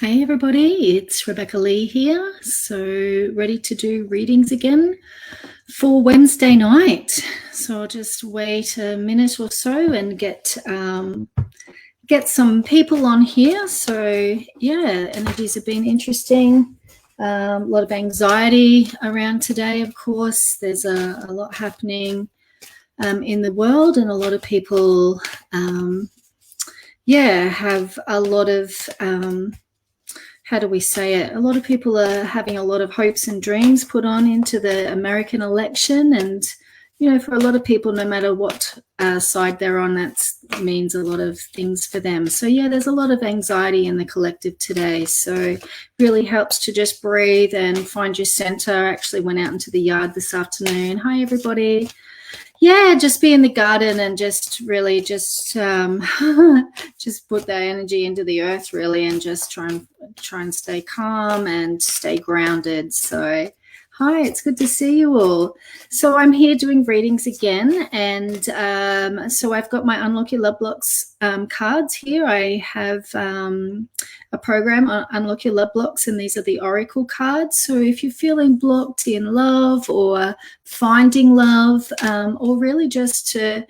Hey everybody, it's Rebecca Lee here. So ready to do readings again for Wednesday night. So I'll just wait a minute or so and get some people on here. So yeah, energies have been interesting. A lot of anxiety around today, of course. There's a lot happening in the world, and a lot of people have a lot of how do we say it? A lot of people are having a lot of hopes and dreams put on into the American election. And, you know, for a lot of people, no matter what side they're on, that means a lot of things for them. So, yeah, there's a lot of anxiety in the collective today. So it really helps to just breathe and find your center. I actually went out into the yard this afternoon. Hi, everybody. Yeah, just be in the garden and just really just put that energy into the earth, really, and just try and stay calm and stay grounded. So hi, it's good to see you all. So I'm here doing readings again, and so I've got my Unlock Your Love Blocks cards here. I have a program on Unlock Your Love Blocks, and these are the Oracle cards. So if you're feeling blocked in love or finding love, or really just to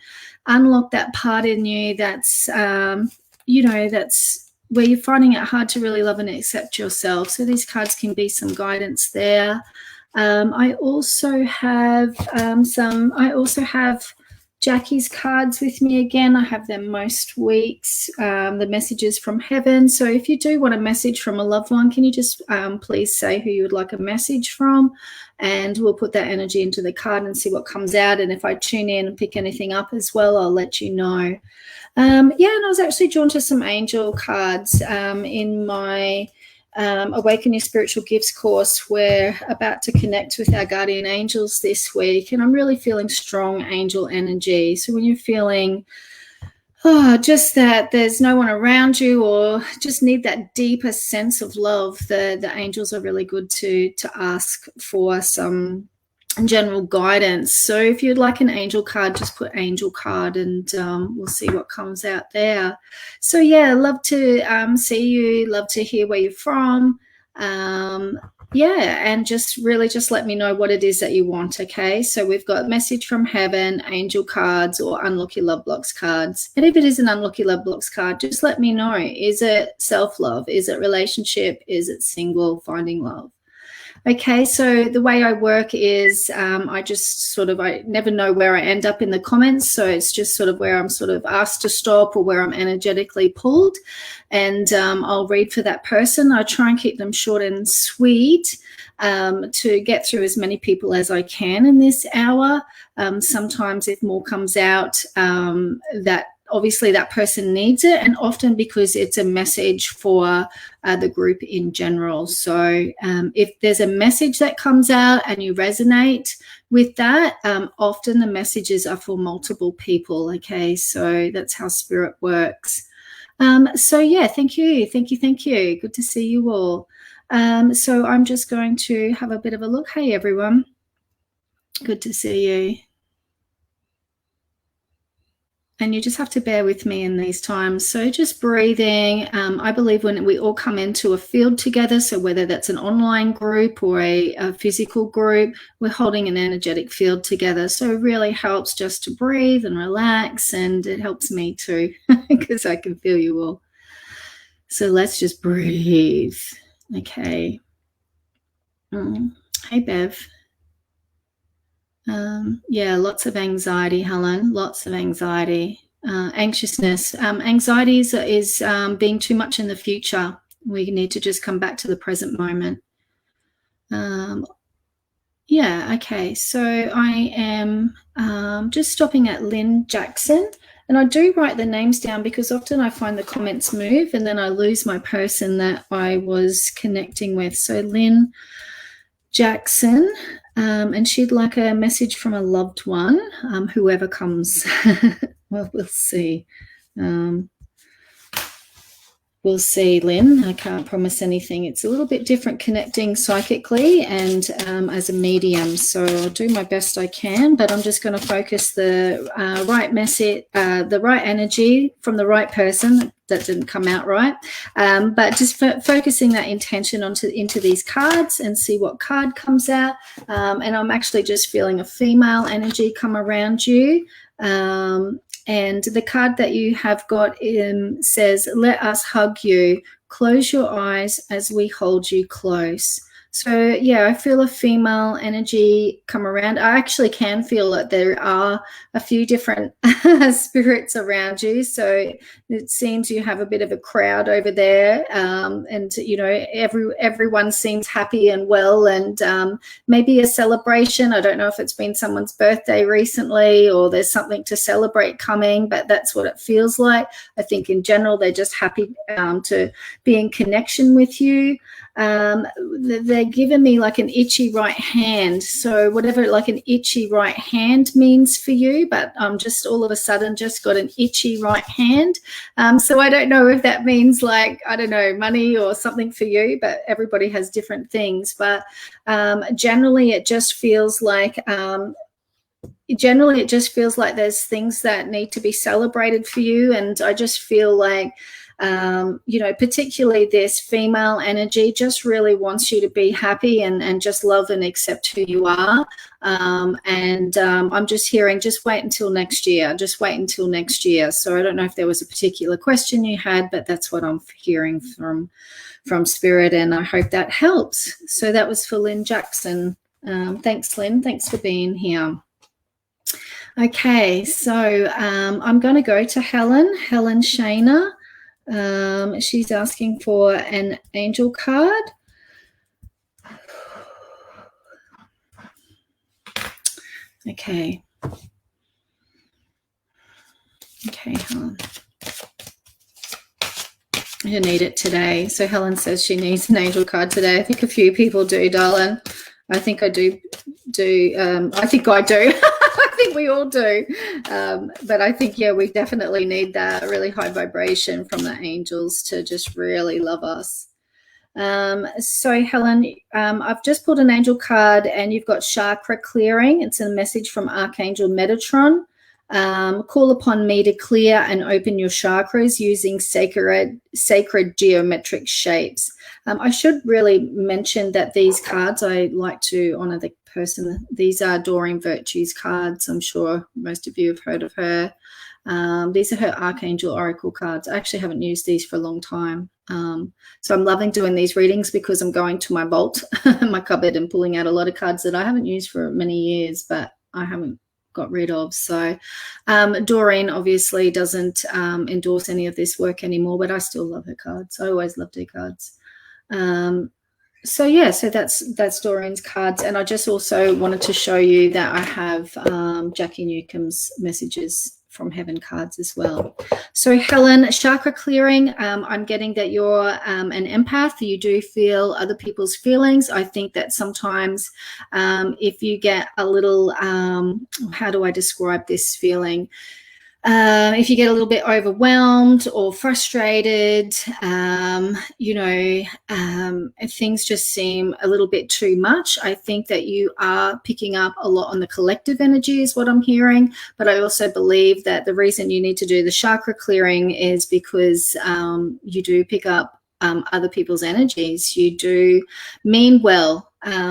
unlock that part in you that's, that's where you're finding it hard to really love and accept yourself. So these cards can be some guidance there. I also have Jackie's cards with me again. I have them most weeks, the messages from heaven. So if you do want a message from a loved one, can you just please say who you would like a message from, and we'll put that energy into the card and see what comes out. And if I tune in and pick anything up as well, I'll let you know. And I was actually drawn to some angel cards in my Awaken Your Spiritual Gifts course. We're about to connect with our guardian angels this week, and I'm really feeling strong angel energy. So when you're feeling just that there's no one around you, or just need that deeper sense of love, the angels are really good to ask for some general guidance. So if you'd like an angel card, just put angel card, and we'll see what comes out there. So yeah, love to see you, love to hear where you're from. And just let me know what it is that you want. Okay, so we've got message from heaven, angel cards, or Unlock Your Love Blocks cards. And if it is an Unlock Your Love Blocks card, just let me know. Is it self-love? Is it relationship? Is it single, finding love? Okay, so the way I work is I never know where I end up in the comments. So it's just sort of where I'm sort of asked to stop, or where I'm energetically pulled, and I'll read for that person. I try and keep them short and sweet to get through as many people as I can in this hour. Sometimes if more comes out, that obviously that person needs it, and often because it's a message for the group in general. So if there's a message that comes out and you resonate with that, often the messages are for multiple people. Okay, so that's how spirit works. So yeah, thank you. Good to see you all. So I'm just going to have a bit of a look. Hey everyone, good to see you. And you just have to bear with me in these times. So just breathing. I believe when we all come into a field together, so whether that's an online group or a physical group, we're holding an energetic field together. So it really helps just to breathe and relax, and it helps me too because I can feel you all. So let's just breathe. Okay. Hey, Bev. Lots of anxiety, Helen, lots of anxiety, anxiousness. Anxiety is being too much in the future. We need to just come back to the present moment. Okay, so I am just stopping at Lynn Jackson, and I do write the names down because often I find the comments move and then I lose my person that I was connecting with. So Lynn Jackson, and she'd like a message from a loved one, whoever comes. Well, we'll see. We'll see, Lynn. I can't promise anything. It's a little bit different connecting psychically and as a medium, so I'll do my best I can, but I'm just going to focus the right message, the right energy from the right person that didn't come out right. But just focusing that intention into these cards and see what card comes out. And I'm actually just feeling a female energy come around you. And the card that you have got says, let us hug you. Close your eyes as we hold you close. So, yeah, I feel a female energy come around. I actually can feel that there are a few different spirits around you. So it seems you have a bit of a crowd over there. And, you know, everyone seems happy and well, and maybe a celebration. I don't know if it's been someone's birthday recently or there's something to celebrate coming, but that's what it feels like. I think in general, they're just happy to be in connection with you. They're giving me like an itchy right hand. So whatever like an itchy right hand means for you, but I'm just all of a sudden just got an itchy right hand. So I don't know if that means like, I don't know, money or something for you, but everybody has different things. But generally it just feels like there's things that need to be celebrated for you. And I just feel like, you know, particularly this female energy just really wants you to be happy and just love and accept who you are. I'm just hearing, just wait until next year. Just wait until next year. So I don't know if there was a particular question you had, but that's what I'm hearing from Spirit, and I hope that helps. So that was for Lynn Jackson. Thanks, Lynn. Thanks for being here. Okay, so I'm going to go to Helen Shayna. She's asking for an angel card. Okay, Helen. You need it today. So Helen says she needs an angel card today. I think a few people do, darling. I think I do. I think I do. I think we all do. But I think, yeah, we definitely need that really high vibration from the angels to just really love us. So Helen, I've just pulled an angel card and you've got chakra clearing. It's a message from Archangel Metatron. Call upon me to clear and open your chakras using sacred geometric shapes. I should really mention that these cards, I like to honor the person. These are Doreen Virtue's cards. I'm sure most of you have heard of her. These are her Archangel Oracle cards. I actually haven't used these for a long time. So I'm loving doing these readings because I'm going to my vault, my cupboard, and pulling out a lot of cards that I haven't used for many years, but I haven't got rid of. So Doreen obviously doesn't endorse any of this work anymore, but I still love her cards. I always loved her cards. So yeah, so that's Doreen's cards. And I just also wanted to show you that I have Jackie Newcomb's messages from heaven cards as well. So Helen, chakra clearing, I'm getting that you're an empath. You do feel other people's feelings. I think that sometimes if you get a little, how do I describe this feeling? If you get a little bit overwhelmed or frustrated, you know, things just seem a little bit too much. I think that you are picking up a lot on the collective energy is what I'm hearing. But I also believe that the reason you need to do the chakra clearing is because you do pick up other people's energies. You do mean well.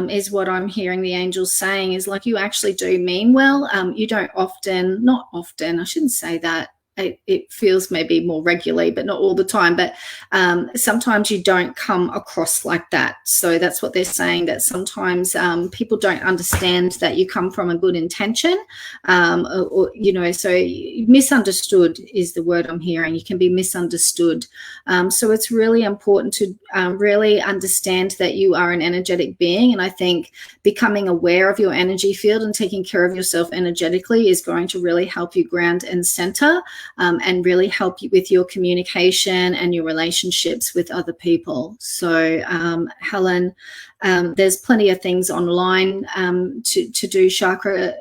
Is what I'm hearing the angels saying, is like you actually do mean well. You don't often, not often, I shouldn't say that. It feels maybe more regularly, but not all the time. But sometimes you don't come across like that. So that's what they're saying, that sometimes people don't understand that you come from a good intention, or you know, so misunderstood is the word I'm hearing. You can be misunderstood. So it's really important to really understand that you are an energetic being. And I think becoming aware of your energy field and taking care of yourself energetically is going to really help you ground and center. And really help you with your communication and your relationships with other people. So, Helen, there's plenty of things online to do chakra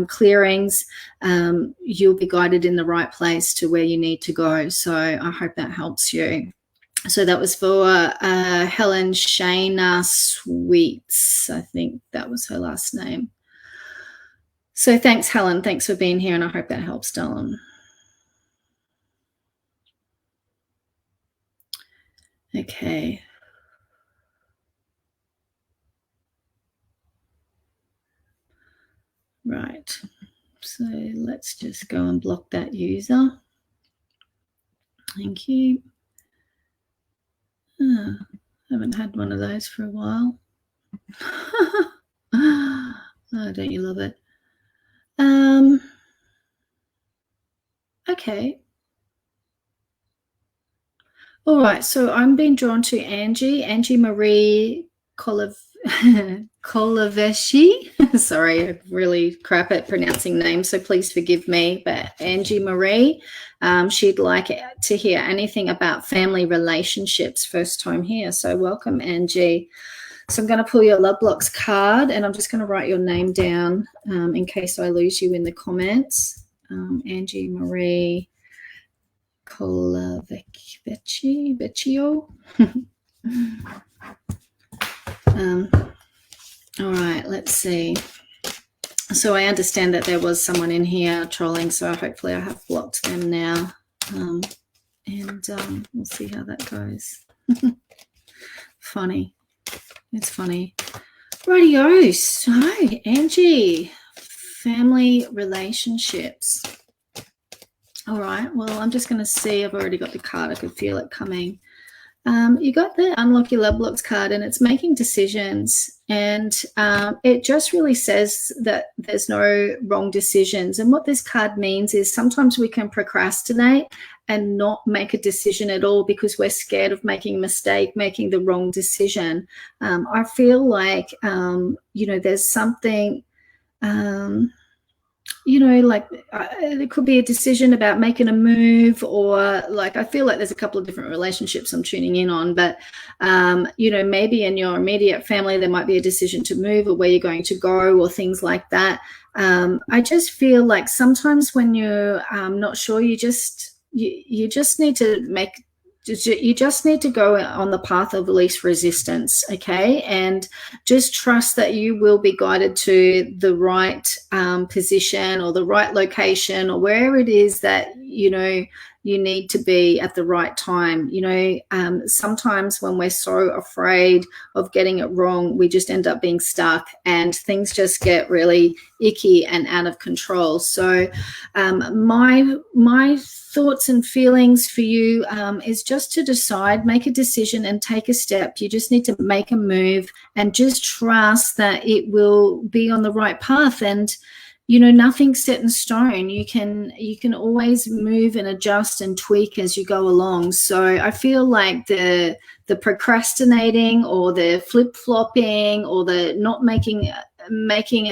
clearings. You'll be guided in the right place to where you need to go. So I hope that helps you. So that was for Helen Shayna Sweets. I think that was her last name. So thanks, Helen. Thanks for being here, and I hope that helps, darling. Okay. Right. So let's just go and block that user. Thank you. Haven't had one of those for a while. Oh, don't you love it? Okay. All right. So I'm being drawn to Angie Marie Kolaveshi. Sorry, I'm really crap at pronouncing names, so please forgive me. But Angie Marie, she'd like to hear anything about family relationships. First time here, so welcome, Angie. So I'm going to pull your Love Blocks card, and I'm just going to write your name down in case I lose you in the comments. Angie Marie Colavecchio. All right, let's see. So I understand that there was someone in here trolling, so hopefully I have blocked them now. And we'll see how that goes. Funny. It's funny. Rightio. So, Angie, family relationships. All right. Well, I'm just going to see. I've already got the card. I could feel it coming. You got the Unlock Your Love Blocks card, and it's making decisions. And it just really says that there's no wrong decisions. And what this card means is sometimes we can procrastinate and not make a decision at all because we're scared of making a mistake, making the wrong decision. I feel like, there's something, it could be a decision about making a move, or like I feel like there's a couple of different relationships I'm tuning in on, but maybe in your immediate family there might be a decision to move or where you're going to go or things like that. I just feel like sometimes when you're not sure, you just need to go on the path of least resistance, okay? And just trust that you will be guided to the right position or the right location or wherever it is that, you need to be at the right time. Sometimes when we're so afraid of getting it wrong, we just end up being stuck and things just get really icky and out of control. So my thoughts and feelings for you is just to decide, make a decision and take a step. You just need to make a move and just trust that it will be on the right path. And nothing's set in stone. You can always move and adjust and tweak as you go along. So I feel like the procrastinating or the flip-flopping or the not making a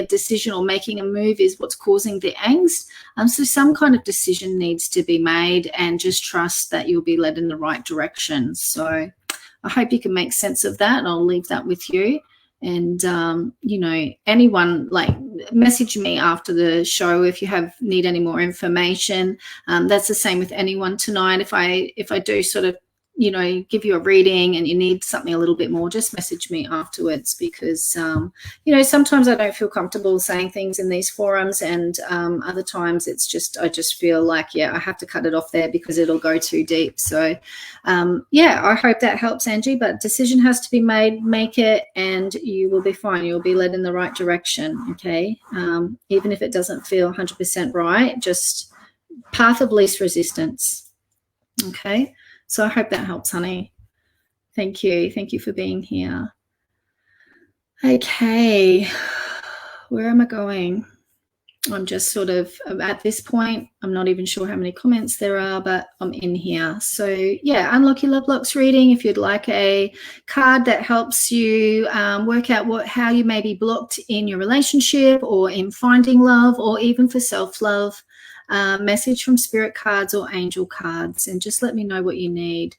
decision or making a move is what's causing the angst. So some kind of decision needs to be made, and just trust that you'll be led in the right direction. So I hope you can make sense of that, and I'll leave that with you. And anyone, message me after the show if you need any more information. That's the same with anyone tonight. If I do sort of give you a reading and you need something a little bit more, just message me afterwards, because sometimes I don't feel comfortable saying things in these forums, and other times I just feel like I have to cut it off there because it'll go too deep. So I hope that helps, Angie, but decision has to be made. Make it and you will be fine. You'll be led in the right direction, okay? Even if it doesn't feel 100% right, just path of least resistance, okay? So I hope that helps, honey. Thank you. Thank you for being here. Okay, where am I going? I'm just sort of, at this point, I'm not even sure how many comments there are, but I'm in here. So Unlock Your Love Blocks reading. If you'd like a card that helps you work out how you may be blocked in your relationship or in finding love, or even for self-love, message from spirit cards or angel cards, and just let me know what you need.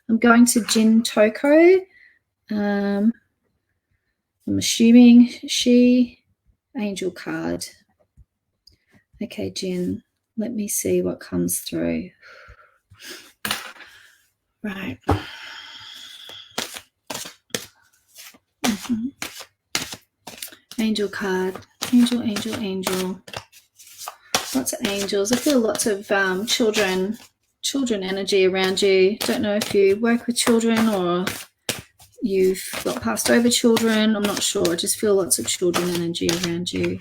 I'm going to Jin Toko. I'm assuming angel card. Okay, Jin, let me see what comes through. Right. Angel card. Angel. Lots of angels. I feel lots of children children energy around you. Don't know if you work with children or you've got passed over children. I'm not sure. I just feel lots of children energy around you.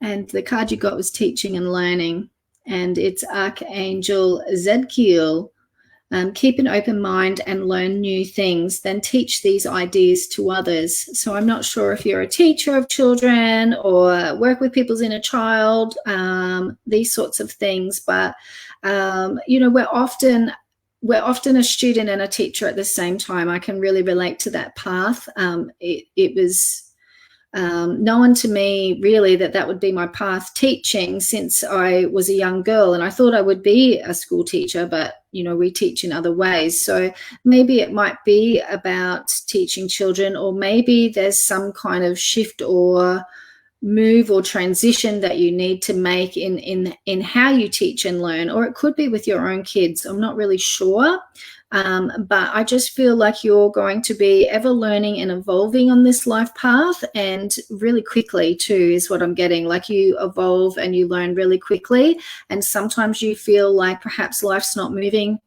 And the card you got was teaching and learning, and it's Archangel Zadkiel. Keep an open mind and learn new things, then teach these ideas to others. So I'm not sure if you're a teacher of children or work with people's inner child, these sorts of things. But, you know, we're often a student and a teacher at the same time. I can really relate to that path. It was known to me really that would be my path, teaching, since I was a young girl, and I thought I would be a school teacher, but you know, we teach in other ways. So maybe it might be about teaching children, or maybe there's some kind of shift or move or transition that you need to make in how you teach and learn, or it could be with your own kids. I'm not really sure. But I just feel like you're going to be ever learning and evolving on this life path, and really quickly too is what I'm getting. Like you evolve and you learn really quickly, and sometimes you feel like perhaps life's not moving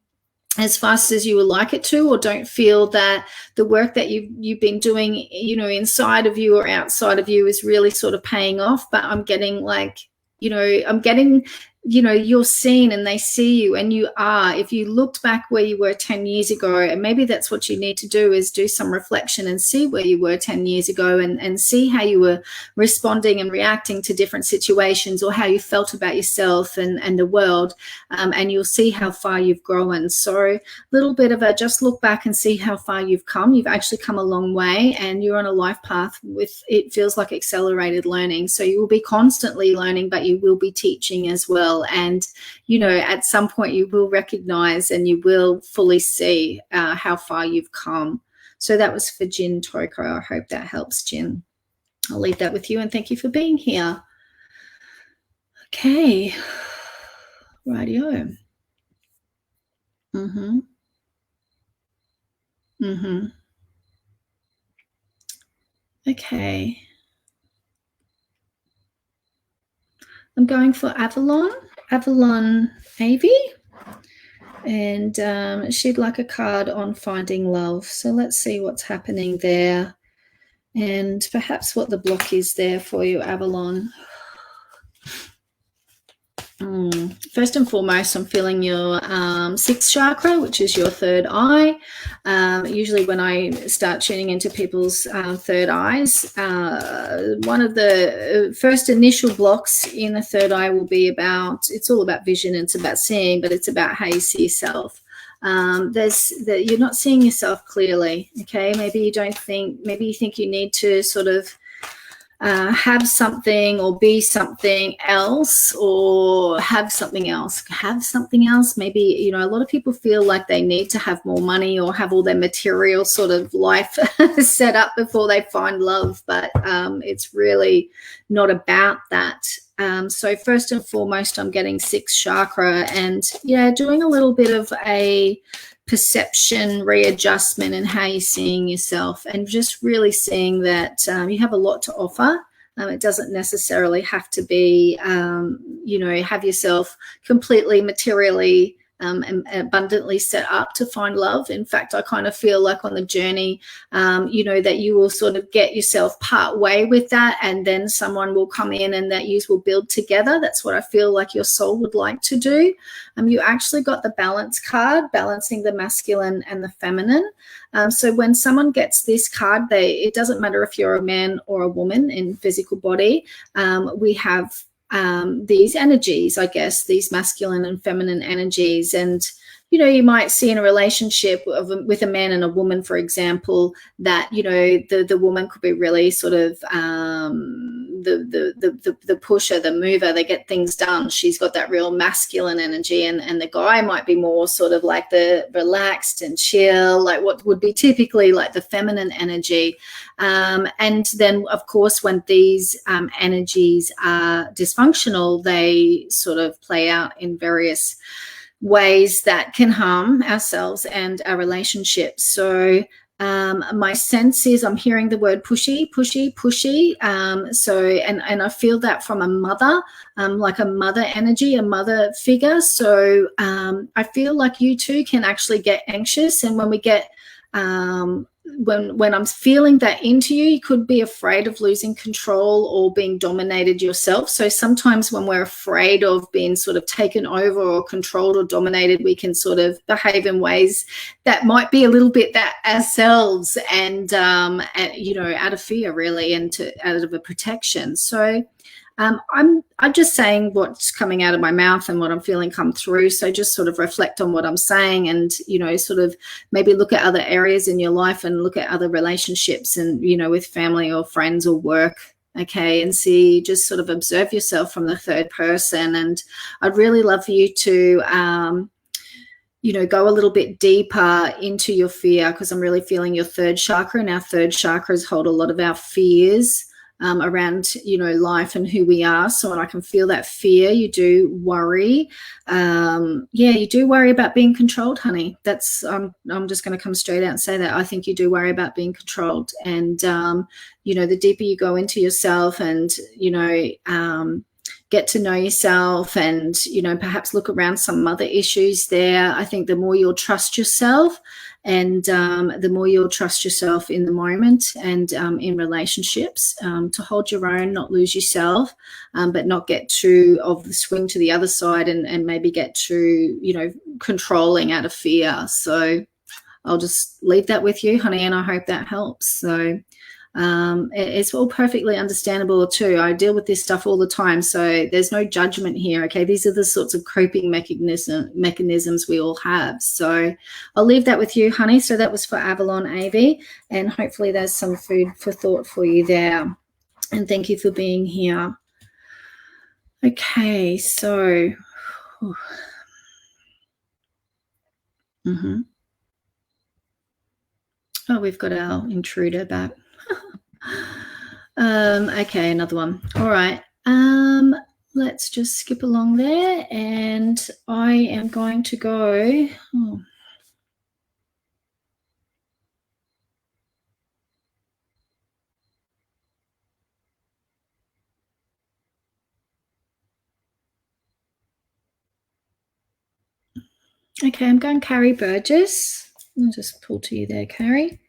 as fast as you would like it to, or don't feel that the work that you've been doing, you know, inside of you or outside of you is really sort of paying off. But I'm getting like, you know, you're seen and they see you, and you are. If you looked back where you were 10 years ago, and maybe that's what you need to do, is do some reflection and see where you were 10 years ago, and see how you were responding and reacting to different situations, or how you felt about yourself and the world, and you'll see how far you've grown. So a little bit of a just look back and see how far you've come. You've actually come a long way, and you're on a life path with, it feels like, accelerated learning. So you will be constantly learning, but you will be teaching as well. And, you know, at some point you will recognize and you will fully see how far you've come. So that was for Jin Toko. I hope that helps, Jin. I'll leave that with you, and thank you for being here. Okay. Rightio. Okay. I'm going for Avalon Avi, and she'd like a card on finding love. So let's see what's happening there, and perhaps what the block is there for you, Avalon. First and foremost, I'm feeling your sixth chakra, which is your third eye. Usually when I start tuning into people's third eyes, one of the first initial blocks in the third eye will be about, it's all about vision, and it's about seeing, but it's about how you see yourself. You're not seeing yourself clearly, okay? Maybe you think you need to sort of have something or be something else, or have something else. Maybe, you know, a lot of people feel like they need to have more money or have all their material sort of life set up before they find love, but it's really not about that. So first and foremost, I'm getting sixth chakra, and yeah, doing a little bit of a perception readjustment in how you're seeing yourself, and just really seeing that you have a lot to offer. It doesn't necessarily have to be, you know, have yourself completely materially and abundantly set up to find love. In fact, I kind of feel like on the journey, you know, that you will sort of get yourself part way with that, and then someone will come in and that you will build together. That's what I feel like your soul would like to do. You actually got the balance card, balancing the masculine and the feminine. So when someone gets this card, it doesn't matter if you're a man or a woman in physical body. We have these energies, I guess, these masculine and feminine energies. And, you know, you might see in a relationship with a man and a woman, for example, that, you know, the woman could be really sort of the pusher, the mover, they get things done. She's got that real masculine energy, and the guy might be more sort of like the relaxed and chill, like what would be typically like the feminine energy. And then, of course, when these energies are dysfunctional, they sort of play out in various ways that can harm ourselves and our relationships. So My sense is I'm hearing the word pushy, pushy, pushy. And I feel that from a mother, like a mother energy, a mother figure. So I feel like you too can actually get anxious. And when we get, when I'm feeling that into you, you could be afraid of losing control or being dominated yourself. So sometimes when we're afraid of being sort of taken over or controlled or dominated, we can sort of behave in ways that might be a little bit that ourselves and you know, out of fear really, and out of a protection. So I'm just saying what's coming out of my mouth and what I'm feeling come through. So just sort of reflect on what I'm saying, and, you know, sort of maybe look at other areas in your life and look at other relationships and, you know, with family or friends or work. Okay. And see, just sort of observe yourself from the third person. And I'd really love for you to, you know, go a little bit deeper into your fear, because I'm really feeling your third chakra, and our third chakras hold a lot of our fears around, you know, life and who we are. So when I can feel that fear, you do worry. Yeah, you do worry about being controlled, honey. That's, I'm just going to come straight out and say that. I think you do worry about being controlled. And, you know, the deeper you go into yourself and, you know, get to know yourself and, you know, perhaps look around some other issues there, I think the more you'll trust yourself, and the more you'll trust yourself in the moment and in relationships, to hold your own, not lose yourself, but not get too of the swing to the other side and maybe get too, you know, controlling out of fear. So I'll just leave that with you, honey, and I hope that helps. So it's all perfectly understandable too. I deal with this stuff all the time, so there's no judgment here. Okay, these are the sorts of coping mechanisms we all have. So I'll leave that with you, honey. So that was for Avalon AV, and hopefully there's some food for thought for you there. And thank you for being here. Okay, so oh, we've got our intruder back. Okay, another one. All right. Let's just skip along there, and I am going to go. Oh. Okay, I'm going Carrie Burgess. I'll just pull to you there, Carrie.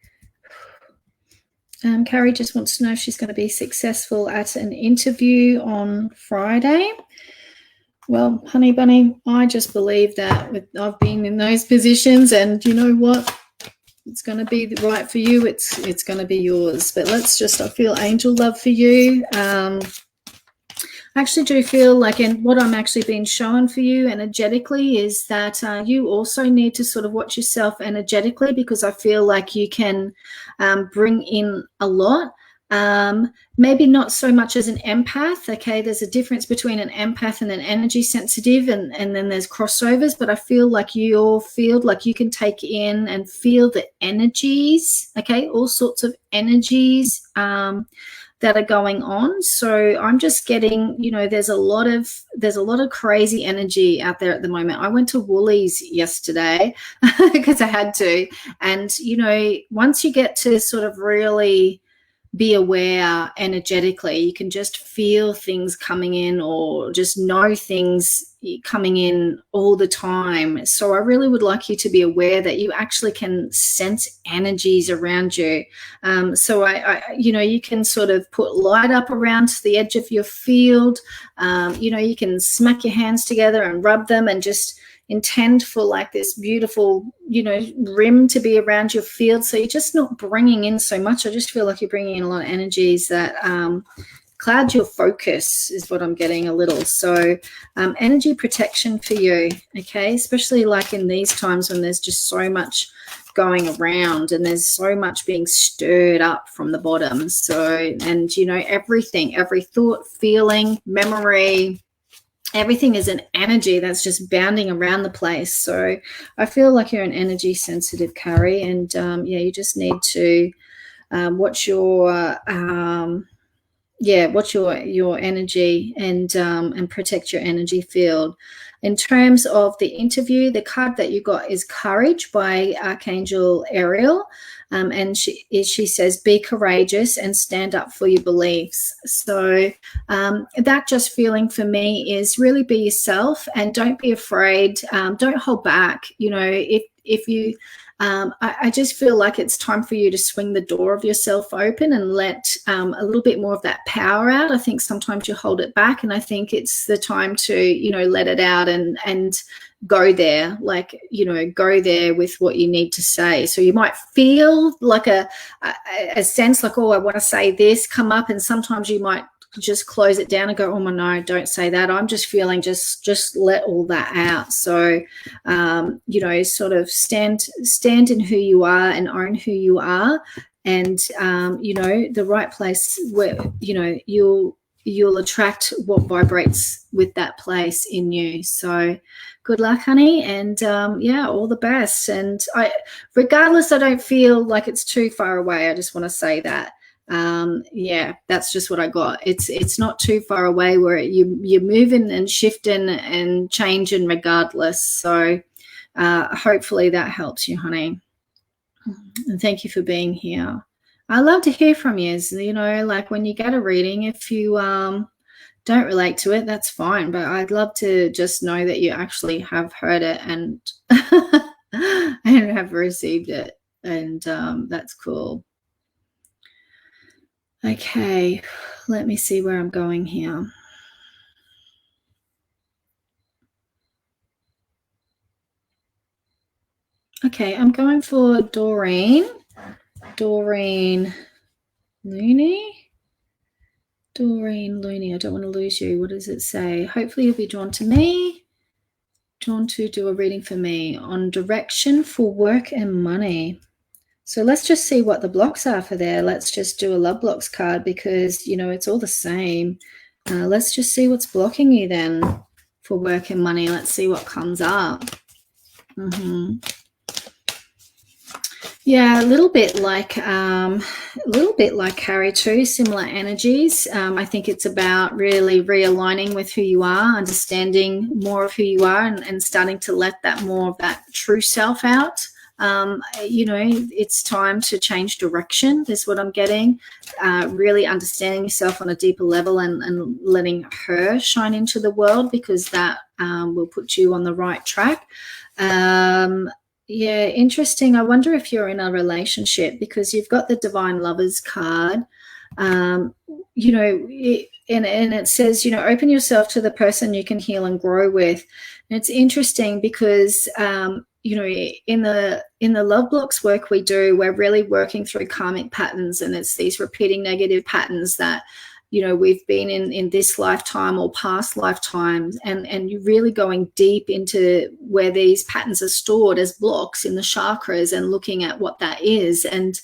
Carrie just wants to know if she's going to be successful at an interview on Friday. Well, honey bunny, I just believe that I've been in those positions, and you know what? It's going to be right for you. It's going to be yours. But let's just, I feel angel love for you. I actually do feel like, and what I'm actually being shown for you energetically is that you also need to sort of watch yourself energetically, because I feel like you can bring in a lot. Maybe not so much as an empath. Okay, there's a difference between an empath and an energy sensitive, and then there's crossovers, but I feel like your field, like you can take in and feel the energies, okay, all sorts of energies that are going on. So I'm just getting, you know, there's a lot of crazy energy out there at the moment. I went to Woolies yesterday because I had to, and you know, once you get to sort of really be aware energetically, you can just feel things coming in, or just know things coming in all the time. So I really would like you to be aware that you actually can sense energies around you. So I you know, you can sort of put light up around the edge of your field. You know, you can smack your hands together and rub them and just intend for like this beautiful, you know, rim to be around your field. So you're just not bringing in so much. I just feel like you're bringing in a lot of energies that cloud your focus is what I'm getting a little. So energy protection for you, okay, especially like in these times when there's just so much going around and there's so much being stirred up from the bottom. So, and you know, everything, every thought, feeling, memory, everything is an energy that's just bounding around the place. So I feel like you're an energy sensitive, Carrie, and yeah, you just need to watch your yeah, watch your energy and protect your energy field. In terms of the interview, the card that you got is Courage by Archangel Ariel. And she says, be courageous and stand up for your beliefs. So that just feeling for me is really be yourself and don't be afraid. Don't hold back. You know, if you I just feel like it's time for you to swing the door of yourself open and let a little bit more of that power out. I think sometimes you hold it back, and I think it's the time to, you know, let it out and go there, like, you know, go there with what you need to say. So you might feel like a sense like, oh, I want to say this, come up, and sometimes you might just close it down and go, oh my, no, don't say that. I'm just feeling, just let all that out. So, you know, sort of stand in who you are and own who you are. And, you know, the right place where, you know, you'll attract what vibrates with that place in you. So good luck, honey. And yeah, all the best. And regardless, I don't feel like it's too far away. I just want to say that. Yeah, that's just what I got. It's not too far away where you're moving and shifting and changing regardless. So hopefully that helps you, honey. And thank you for being here. I love to hear from you. You know, like when you get a reading, if you don't relate to it, that's fine. But I'd love to just know that you actually have heard it and and have received it, and that's cool. Okay, let me see where I'm going here. Okay, I'm going for Doreen. Doreen Looney. Doreen Looney. I don't want to lose you. What does it say? Hopefully you'll be drawn to me. Drawn to do a reading for me on direction for work and money. So let's just see what the blocks are for there. Let's just do a love blocks card because, you know, it's all the same. Let's just see what's blocking you then for work and money. Let's see what comes up. Yeah, a little bit like Carrie too, similar energies. I think it's about really realigning with who you are, understanding more of who you are, and starting to let that more of that true self out. You know, it's time to change direction is what I'm getting. Really understanding yourself on a deeper level and letting her shine into the world, because that will put you on the right track. Yeah, interesting. I wonder if you're in a relationship, because you've got the Divine Lovers card. You know, and it says, you know, open yourself to the person you can heal and grow with. And it's interesting because you know, in the love blocks work we do, we're really working through karmic patterns, and it's these repeating negative patterns that, you know, we've been in this lifetime or past lifetimes, and you're really going deep into where these patterns are stored as blocks in the chakras and looking at what that is. And,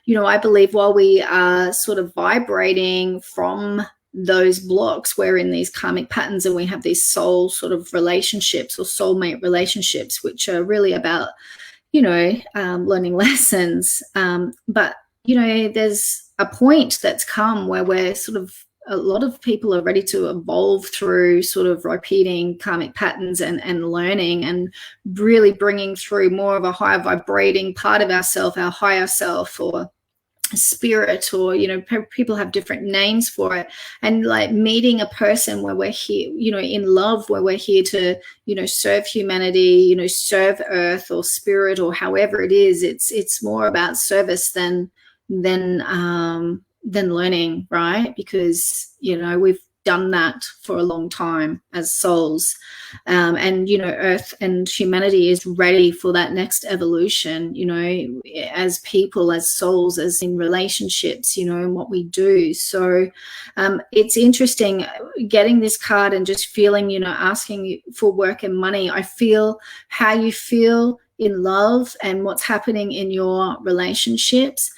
you know, I believe while we are sort of vibrating from those blocks, we're in these karmic patterns, and we have these soul sort of relationships or soulmate relationships, which are really about, you know, learning lessons. But, you know, there's a point that's come where we're sort of, a lot of people are ready to evolve through sort of repeating karmic patterns and learning and really bringing through more of a higher vibrating part of ourself, our higher self, or spirit, or, you know, people have different names for it. And like meeting a person where we're here, you know, in love, where we're here to, you know, serve humanity, you know, serve earth or spirit or however it is. It's more about service than learning, right? Because, you know, we've done that for a long time as souls, and, you know, earth and humanity is ready for that next evolution, you know, as people, as souls, as in relationships, you know, and what we do. So it's interesting getting this card and just feeling, you know, asking for work and money. I feel how you feel in love and what's happening in your relationships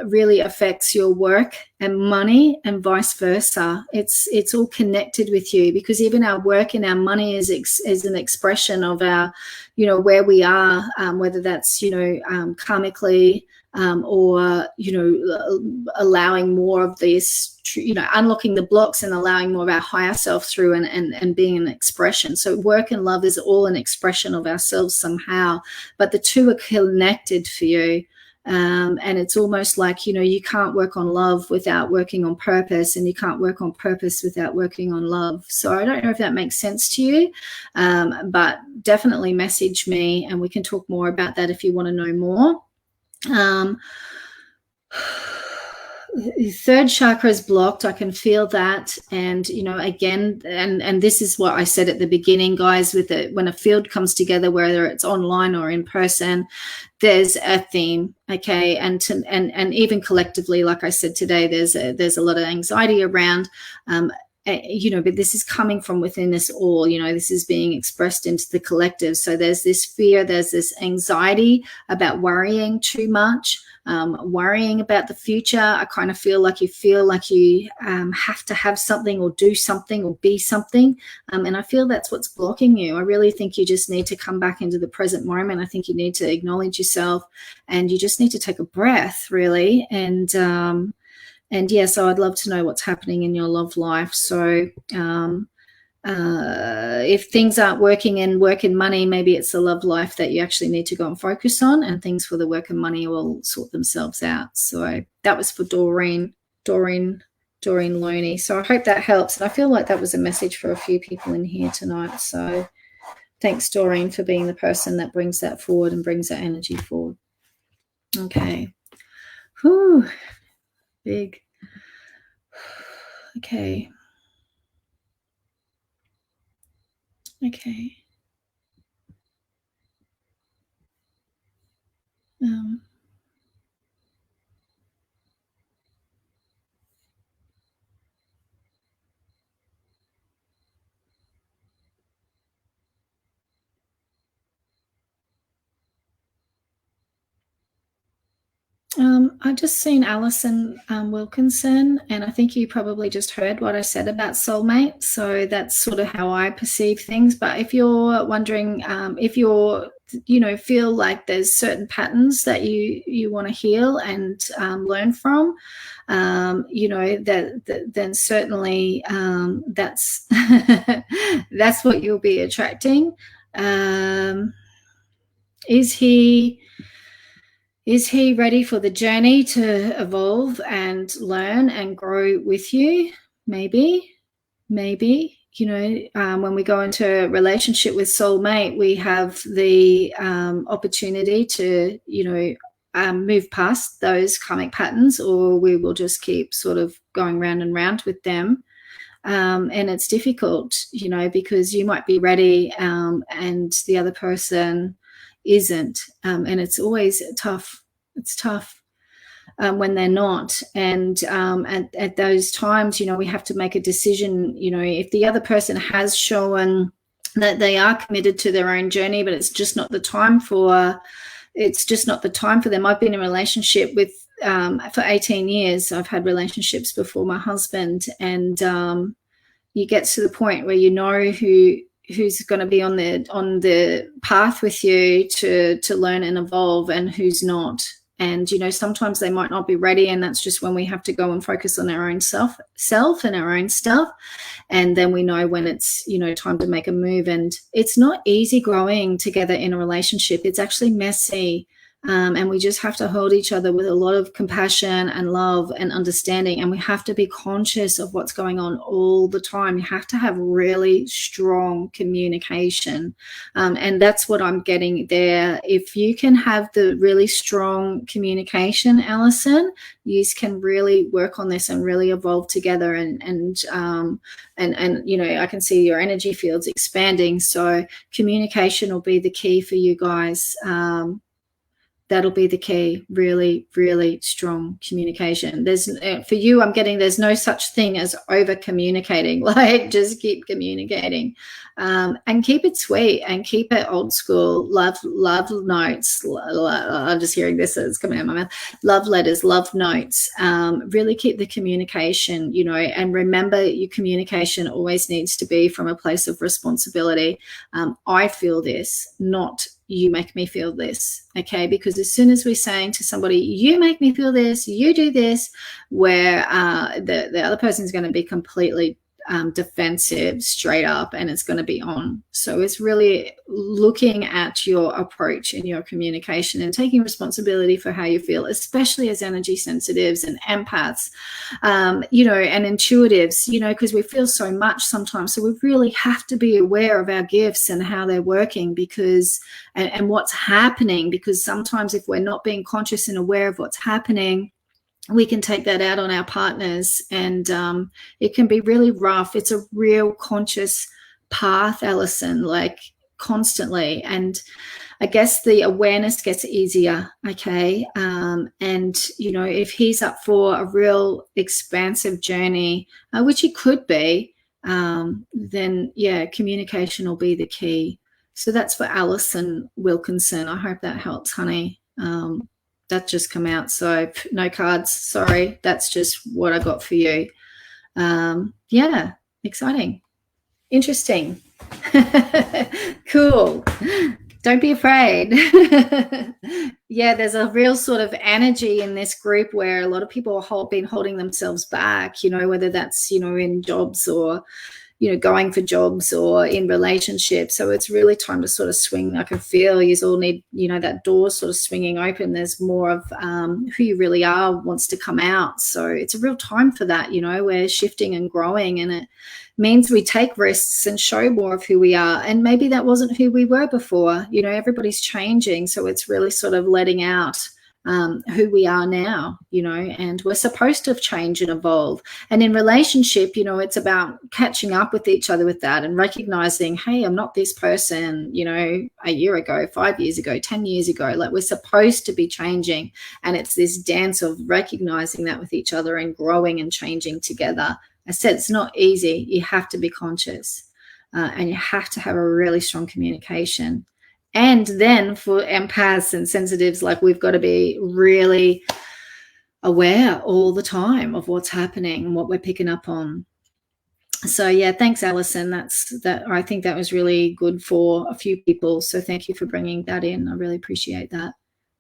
really affects your work and money, and vice versa. It's all connected with you, because even our work and our money is an expression of our, you know, where we are, whether that's, you know, karmically, or, allowing more of this, unlocking the blocks and allowing more of our higher self through and being an expression. So work and love is all an expression of ourselves somehow, but the two are connected for you. And it's almost like, you can't work on love without working on purpose, and you can't work on purpose without working on love. So I don't know if that makes sense to you, but definitely message me and we can talk more about that if you want to know more. Third chakra is blocked. I can feel that. And, again, and this is what I said at the beginning, guys, with it, when a field comes together, whether it's online or in person, there's a theme. Okay. And even collectively, like I said today, there's a lot of anxiety around, but this is coming from within us all. This is being expressed into the collective. So there's this fear, there's this anxiety about worrying too much, worrying about the future. I kind of feel like you have to have something or do something or be something. And I feel that's what's blocking you. I really think you just need to come back into the present moment. I think you need to acknowledge yourself, and you just need to take a breath, really. And yeah, so I'd love to know what's happening in your love life. So if things aren't working in work and money, maybe it's the love life that you actually need to go and focus on, and things for the work and money will sort themselves out. So that was for Doreen Loney. So I hope that helps. And I feel like that was a message for a few people in here tonight. So thanks, Doreen, for being the person that brings that forward and brings that energy forward. Okay. Whew. Big. Okay. I've just seen Alison Wilkinson, and I think you probably just heard what I said about soulmate. So that's sort of how I perceive things. But if you're wondering, if you're, feel like there's certain patterns that you want to heal and learn from, then certainly that's that's what you'll be attracting. Is he ready for the journey to evolve and learn and grow with you? Maybe. When we go into a relationship with soulmate, we have the opportunity to, move past those karmic patterns, or we will just keep sort of going round and round with them. And it's difficult, because you might be ready and the other person isn't, and it's always tough. It's tough when they're not, and at those times, we have to make a decision. If the other person has shown that they are committed to their own journey, but it's just not the time for them. I've been in a relationship with for 18 years. I've had relationships before my husband, and you get to the point where who's going to be on the path with you to learn and evolve, and who's not. And sometimes they might not be ready, and that's just when we have to go and focus on our own self and our own stuff. And then we know when it's time to make a move. And it's not easy growing together in a relationship. It's actually messy. And we just have to hold each other with a lot of compassion and love and understanding. And we have to be conscious of what's going on all the time. You have to have really strong communication. And that's what I'm getting there. If you can have the really strong communication, Alison, you can really work on this and really evolve together. And I can see your energy fields expanding. So communication will be the key for you guys. That'll be the key. Really, really strong communication. For you, I'm getting there's no such thing as over communicating. Like, just keep communicating, and keep it sweet and keep it old school. Love notes. I'm just hearing this as coming out of my mouth. Love letters, love notes. Really keep the communication, and remember your communication always needs to be from a place of responsibility. I feel this, not you make me feel this, okay? Because as soon as we're saying to somebody, you make me feel this, you do this, where the other person's going to be completely defensive straight up, and it's going to be on. So it's really looking at your approach in your communication and taking responsibility for how you feel, especially as energy sensitives and empaths, you know, and intuitives, you know, because we feel so much sometimes. So we really have to be aware of our gifts and how they're working, because and what's happening, because sometimes if we're not being conscious and aware of what's happening, we can take that out on our partners, and it can be really rough. It's a real conscious path, Alison, like constantly. And I guess the awareness gets easier, okay? And, you know, if he's up for a real expansive journey, which he could be, then, yeah, communication will be the key. So that's for Alison Wilkinson. I hope that helps, honey. That just come out, so no cards, sorry. That's just what I got for you. Yeah, exciting, interesting. Cool. Don't be afraid. Yeah, there's a real sort of energy in this group where a lot of people have been holding themselves back, you know, whether that's, you know, in jobs or, you know, going for jobs or in relationships. So it's really time to sort of swing. I can feel you all need, you know, that door sort of swinging open. There's more of who you really are wants to come out. So it's a real time for that, you know, we're shifting and growing, and it means we take risks and show more of who we are. And maybe that wasn't who we were before. You know, everybody's changing. So it's really sort of letting out who we are now, you know, and we're supposed to change and evolve. And in relationship, you know, it's about catching up with each other with that and recognizing, hey, I'm not this person, you know, a year ago, 5 years ago, 10 years ago. Like, we're supposed to be changing. And it's this dance of recognizing that with each other and growing and changing together. I said it's not easy. You have to be conscious, and you have to have a really strong communication. And then for empaths and sensitives, like, we've got to be really aware all the time of what's happening and what we're picking up on. So yeah, thanks, Alison. I think that was really good for a few people. So thank you for bringing that in. I really appreciate that.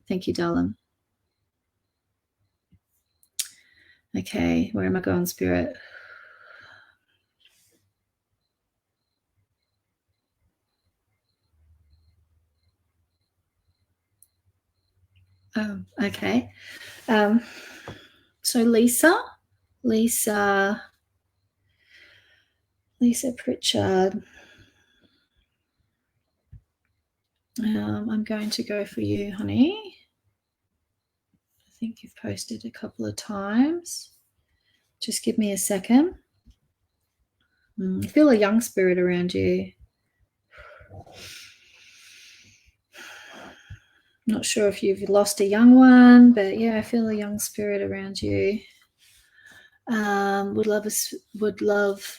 Thank you, darling. Okay, where am I going, Spirit? Oh, okay. So Lisa Pritchard. I'm going to go for you, honey. I think you've posted a couple of times. Just give me a second. I feel a young spirit around you. Not sure if you've lost a young one, but yeah, I feel a young spirit around you. Would love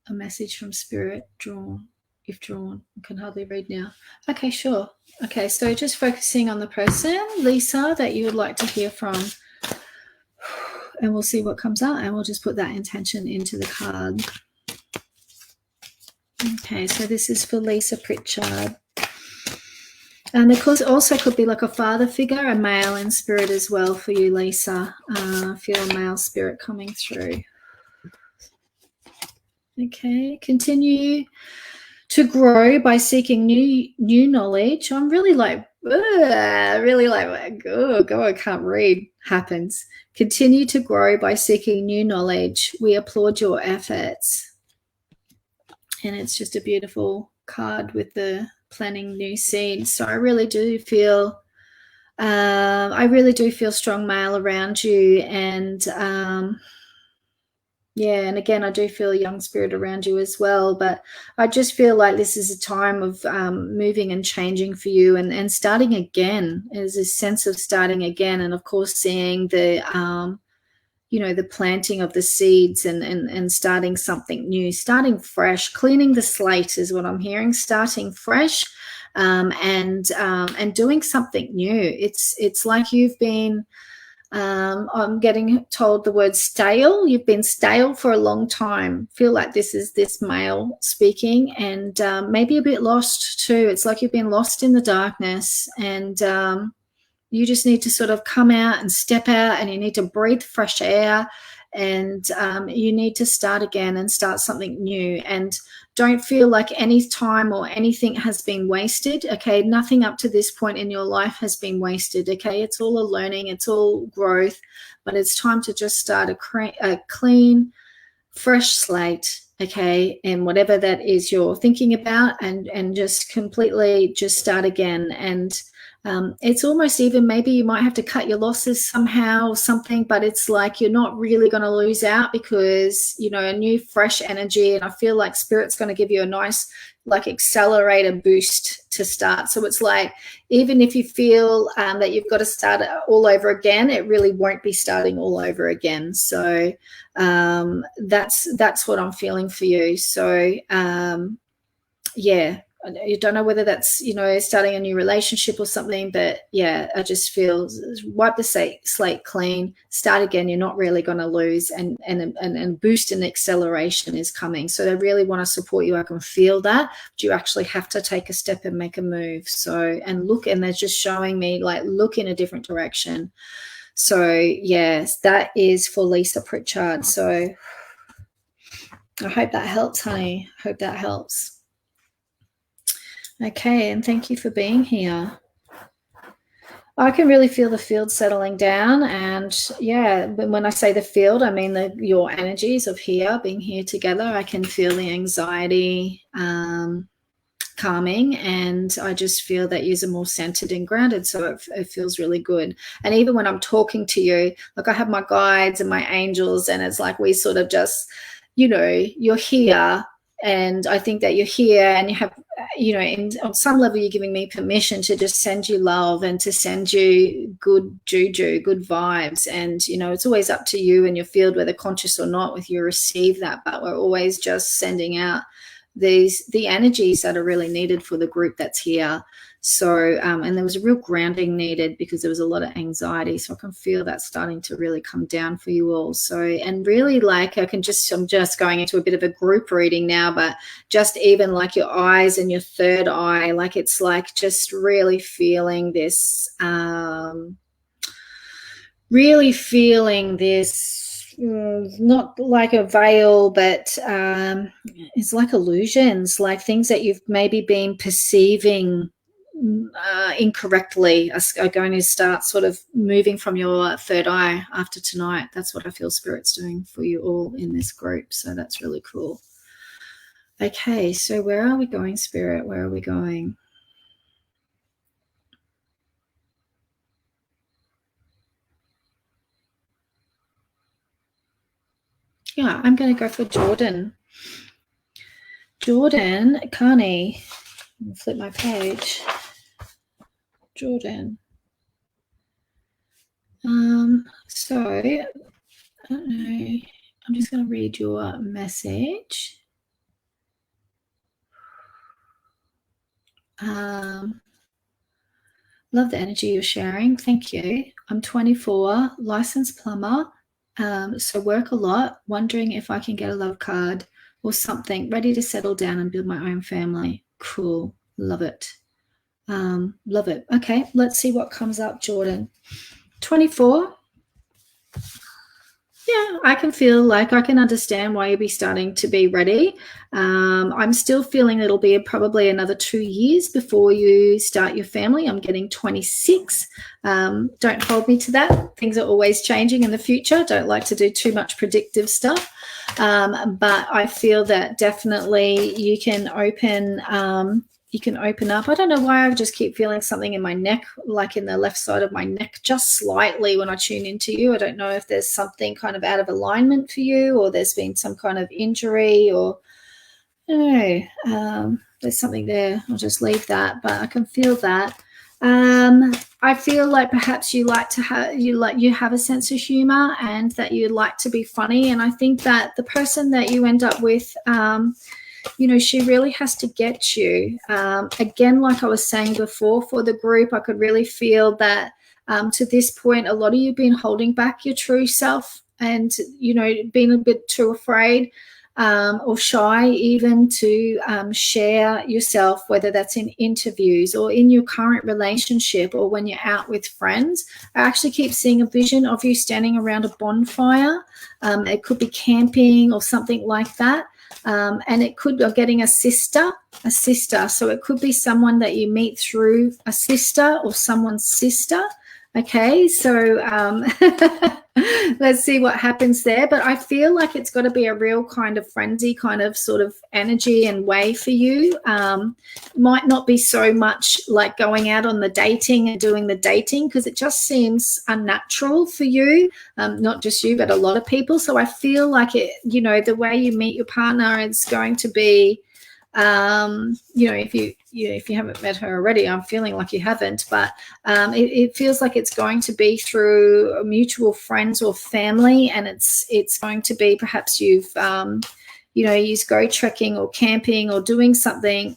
a message from Spirit drawn. If drawn, I can hardly read now. Okay, sure. Okay, so just focusing on the person, Lisa, that you would like to hear from, and we'll see what comes out, and we'll just put that intention into the card. Okay, so this is for Lisa Pritchard. And of course, also could be like a father figure, a male in spirit as well for you, Lisa. I feel a male spirit coming through. Okay, continue to grow by seeking new knowledge. I'm really like, go, I can't read. Happens. Continue to grow by seeking new knowledge. We applaud your efforts. And it's just a beautiful card with the planting new seeds. So I really do feel strong male around you, and yeah, and again, I do feel a young spirit around you as well. But I just feel like this is a time of moving and changing for you, and starting again. There's a sense of starting again, and of course seeing the the planting of the seeds and starting something new, starting fresh, cleaning the slate is what I'm hearing, starting fresh, and doing something new. It's like you've been I'm getting told the word stale. You've been stale for a long time. Feel like this is this male speaking, and maybe a bit lost too. It's like you've been lost in the darkness, and you just need to sort of come out and step out, and you need to breathe fresh air, and you need to start again and start something new. And don't feel like any time or anything has been wasted. Okay, nothing up to this point in your life has been wasted. Okay, it's all a learning, it's all growth, but it's time to just start a clean, fresh slate. Okay, and whatever that is you're thinking about, and just completely just start again. And it's almost even maybe you might have to cut your losses somehow or something, but it's like you're not really going to lose out, because, you know, a new fresh energy, and I feel like Spirit's going to give you a nice like accelerator boost to start. So it's like, even if you feel that you've got to start all over again, it really won't be starting all over again. So that's what I'm feeling for you. So yeah, you don't know whether that's, you know, starting a new relationship or something, but yeah, I just feel wipe the slate clean, start again. You're not really going to lose, and boost and acceleration is coming. So they really want to support you. I can feel that, but you actually have to take a step and make a move. So, and look, and they're just showing me like, look in a different direction. So yes, that is for Lisa Pritchard. So I hope that helps, honey. I hope that helps. Okay, and thank you for being here. I can really feel the field settling down, and yeah, when I say the field, I mean your energies of here, being here together. I can feel the anxiety calming, and I just feel that you're more centered and grounded, so it feels really good. And even when I'm talking to you, like I have my guides and my angels, and it's like we sort of just, you know, you're here. And I think that you're here, and you have, you know, on some level, you're giving me permission to just send you love and to send you good juju, good vibes. And, you know, it's always up to you and your field, whether conscious or not, with you receive that. But we're always just sending out the energies that are really needed for the group that's here. So, and there was a real grounding needed because there was a lot of anxiety. So I can feel that starting to really come down for you all. So, and really like I'm just going into a bit of a group reading now, but just even like your eyes and your third eye, like it's like just really feeling this, not like a veil, but it's like illusions, like things that you've maybe been perceiving incorrectly are going to start sort of moving from your third eye after tonight. That's what I feel Spirit's doing for you all in this group. So that's really cool. Okay, so where are we going, Spirit? Where are we going? Yeah, I'm going to go for Jordan. Jordan, Carney, flip my page. Jordan. So, I don't know. I'm just going to read your message. Love the energy you're sharing. Thank you. I'm 24, licensed plumber. So work a lot, wondering if I can get a love card or something, ready to settle down and build my own family. Cool. Love it. Love it. Okay, let's see what comes up, Jordan. 24. Yeah, I can feel like I can understand why you'll be starting to be ready. I'm still feeling it'll be probably another 2 years before you start your family. I'm getting 26. Don't hold me to that. Things are always changing in the future. Don't like to do too much predictive stuff. But I feel that definitely you can open up. I don't know why I just keep feeling something in my neck, like in the left side of my neck, just slightly when I tune into you. I don't know if there's something kind of out of alignment for you, or there's been some kind of injury, or I don't know. There's something there. I'll just leave that, but I can feel that. I feel like perhaps you have a sense of humor, and that you like to be funny. And I think that the person that you end up with, you know, she really has to get you. Again, like I was saying before, for the group, I could really feel that to this point, a lot of you have been holding back your true self and, being a bit too afraid or shy even to share yourself, whether that's in interviews or in your current relationship or when you're out with friends. I actually keep seeing a vision of you standing around a bonfire. It could be camping or something like that. And it could be getting a sister. So it could be someone that you meet through a sister or someone's sister. Okay, so let's see what happens there. But I feel like it's got to be a real kind of frenzy kind of sort of energy and way for you. Might not be so much like going out on the dating and doing the dating, because it just seems unnatural for you, not just you, but a lot of people. So I feel like it, the way you meet your partner is going to be, if you haven't met her already, I'm feeling like you haven't, but it feels like it's going to be through mutual friends or family, and it's going to be perhaps you've used go trekking or camping or doing something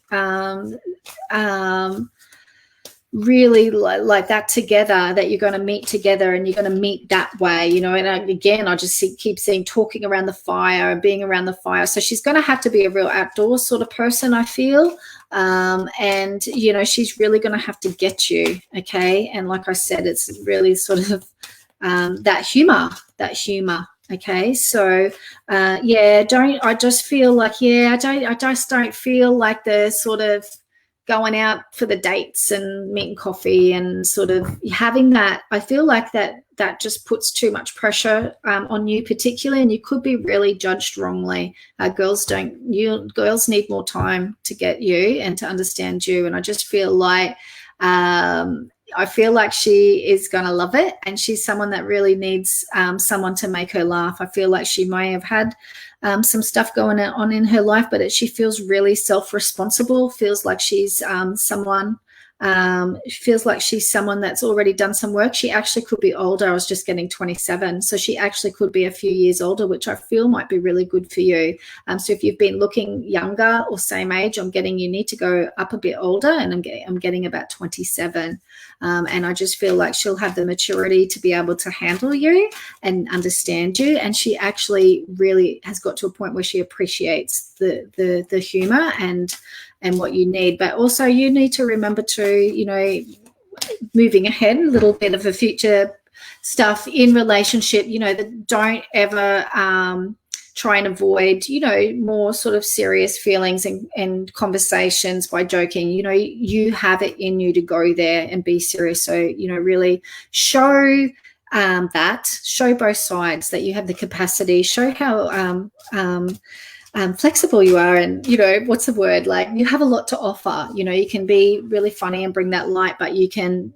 really like that together, that you're going to meet together and you're going to meet that way, and again, I just keep seeing talking around the fire and being around the fire. So she's going to have to be a real outdoors sort of person, I feel, and she's really going to have to get you. Okay, and like I said, it's really sort of that humor. Okay, so I just don't feel like the sort of going out for the dates and meeting coffee and sort of having that. I feel like that just puts too much pressure on you particularly, and you could be really judged wrongly. Girls need more time to get you and to understand you, and I just feel like she is going to love it, and she's someone that really needs someone to make her laugh. I feel like she may have had some stuff going on in her life, but she feels really self-responsible, feels like she's someone that's already done some work. She actually could be older. I was just getting 27, so she actually could be a few years older, which I feel might be really good for you. So if you've been looking younger or same age, I'm getting you need to go up a bit older, and I'm getting about 27. And I just feel like she'll have the maturity to be able to handle you and understand you. And she actually really has got to a point where she appreciates the humor and what you need. But also you need to remember to, moving ahead, a little bit of a future stuff in relationship, that don't ever try and avoid, more sort of serious feelings and conversations by joking. You have it in you to go there and be serious. So, really show show both sides, that you have the capacity, show how flexible you are, and what's the word, like you have a lot to offer. You can be really funny and bring that light, but you can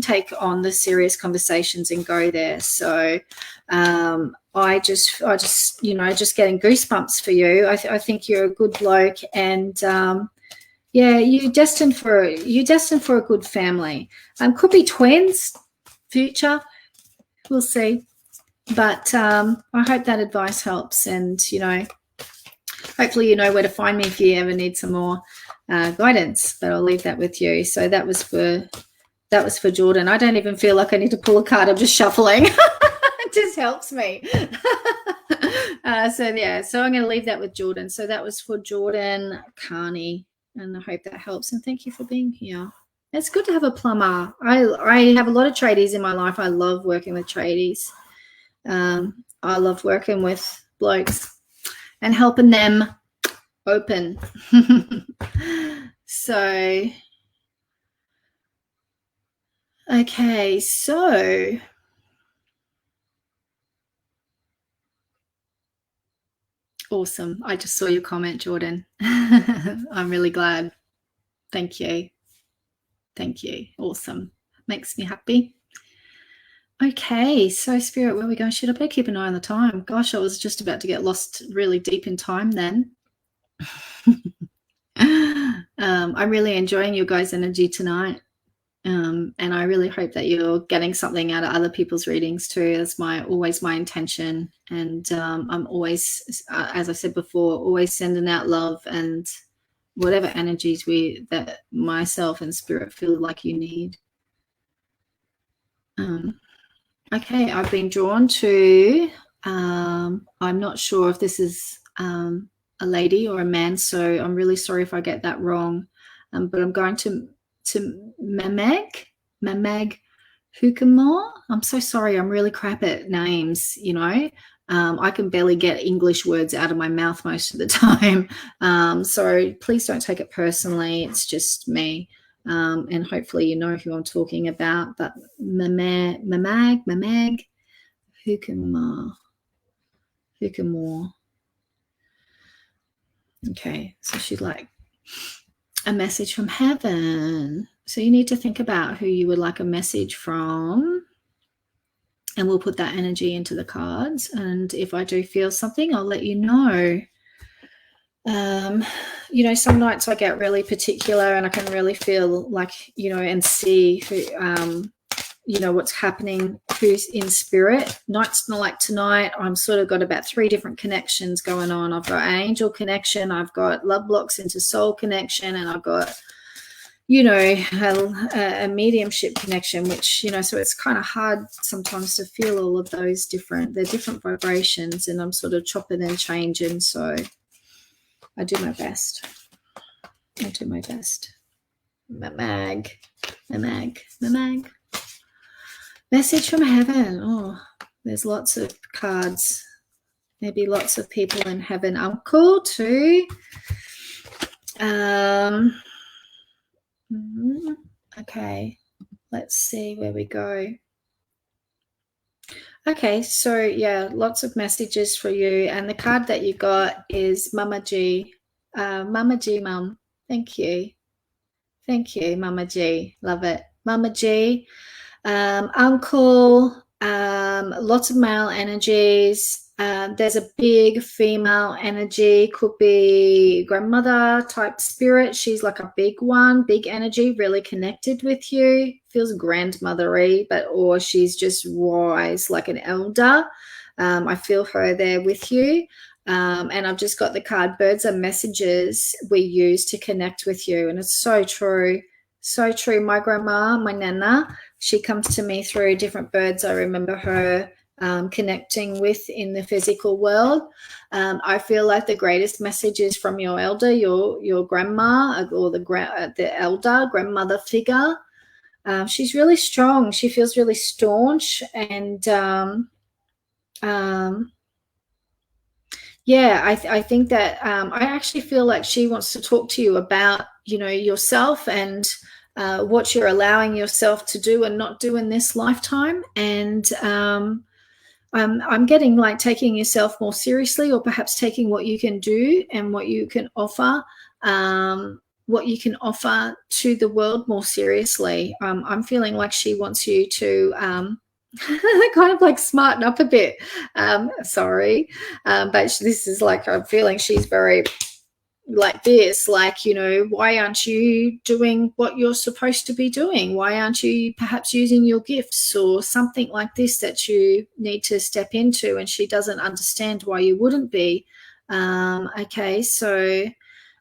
take on the serious conversations and go there. So I just getting goosebumps for you. I think you're a good bloke, and you're destined for a good family. Could be twins, future, we'll see. But I hope that advice helps, and hopefully you know where to find me if you ever need some more guidance. But I'll leave that with you. So that was for Jordan. I don't even feel like I need to pull a card. I'm just shuffling. It just helps me. So I'm going to leave that with Jordan. So that was for Jordan Carney, and I hope that helps. And thank you for being here. It's good to have a plumber. I have a lot of tradies in my life. I love working with tradies. I love working with blokes and helping them open. So, okay, so awesome. I just saw your comment, Jordan. I'm really glad. Thank you. Awesome. Makes me happy. Okay, so Spirit, where are we going? Should I better keep an eye on the time? Gosh, I was just about to get lost really deep in time then. I'm really enjoying your guys' energy tonight. And I really hope that you're getting something out of other people's readings too. That's always my intention. And I'm always, as I said before, always sending out love and whatever energies that myself and Spirit feel like you need. Okay, I've been drawn to, I'm not sure if this is a lady or a man, so I'm really sorry if I get that wrong, but I'm going to Mamag Hukamore. I'm so sorry, I'm really crap at names, you know. I can barely get English words out of my mouth most of the time, so please don't take it personally, it's just me. And hopefully you know who I'm talking about, but Mamag, Hukamore. Okay, so she'd like a message from heaven. So you need to think about who you would like a message from, and we'll put that energy into the cards. And if I do feel something, I'll let you know. You know, some nights I get really particular and I can really feel like, you know, and see who, you know, what's happening, who's in spirit. Nights like tonight, I'm sort of got about 3 different connections going on. I've got angel connection, I've got love blocks into soul connection, and I've got, you know, a mediumship connection, which, you know, so it's kind of hard sometimes to feel all of those different, they're different vibrations, and I'm sort of chopping and changing. So I do my best. Mamag. Message from heaven. Oh, there's lots of cards. Maybe lots of people in heaven. Uncle too. Okay, let's see where we go. Okay, so yeah, lots of messages for you. And the card that you got is Mama G. Mama G, Mum. Thank you. Thank you, Mama G. Love it. Mama G. Uncle, lots of male energies. There's a big female energy, could be grandmother type spirit. She's like a big one, big energy, really connected with you. Feels grandmothery, or she's just wise, like an elder. I feel her there with you. And I've just got the card, birds are messages we use to connect with you. And it's so true. So true. My grandma, my nana, she comes to me through different birds I remember her connecting with in the physical world. I feel like the greatest message is from your elder, your grandma, or the elder, grandmother figure. She's really strong. She feels really staunch, and yeah, I think that I actually feel like she wants to talk to you about, you know, yourself and what you're allowing yourself to do and not do in this lifetime. And I'm getting like taking yourself more seriously, or perhaps taking what you can do and what you can offer to the world more seriously. I'm feeling like she wants you to kind of like smarten up a bit. Sorry. But this is like, I'm feeling she's very like this, like, you know, why aren't you doing what you're supposed to be doing? Why aren't you perhaps using your gifts or something like this that you need to step into? And she doesn't understand why you wouldn't be. Okay, so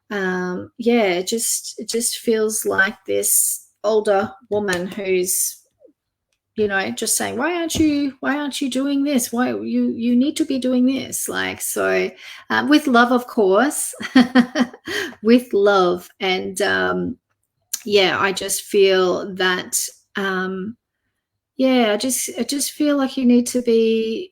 yeah, it just feels like this older woman who's, you know, just saying, why aren't you doing this? Why you need to be doing this? Like, so with love, of course, with love. And yeah, I just feel that, yeah, I just feel like you need to be,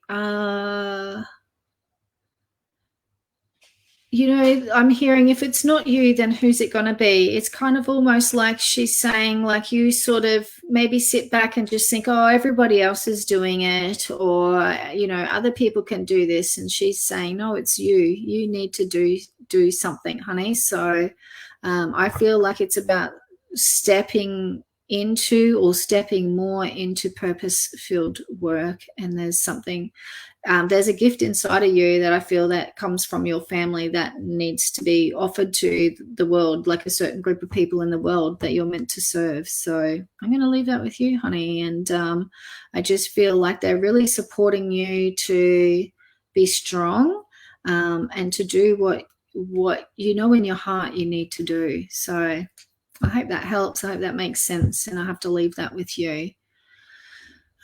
you know, I'm hearing, if it's not you, then who's it going to be? It's kind of almost like she's saying, like, you sort of maybe sit back and just think, oh, everybody else is doing it, or, you know, other people can do this. And she's saying, no, it's you. You need to do something, honey. So I feel like it's about stepping into, or stepping more into purpose-filled work. And there's something, there's a gift inside of you that I feel that comes from your family that needs to be offered to the world, like a certain group of people in the world that you're meant to serve. So I'm going to leave that with you, honey. And I just feel like they're really supporting you to be strong, and to do what you know in your heart you need to do. So I hope that helps. I hope that makes sense. And I have to leave that with you.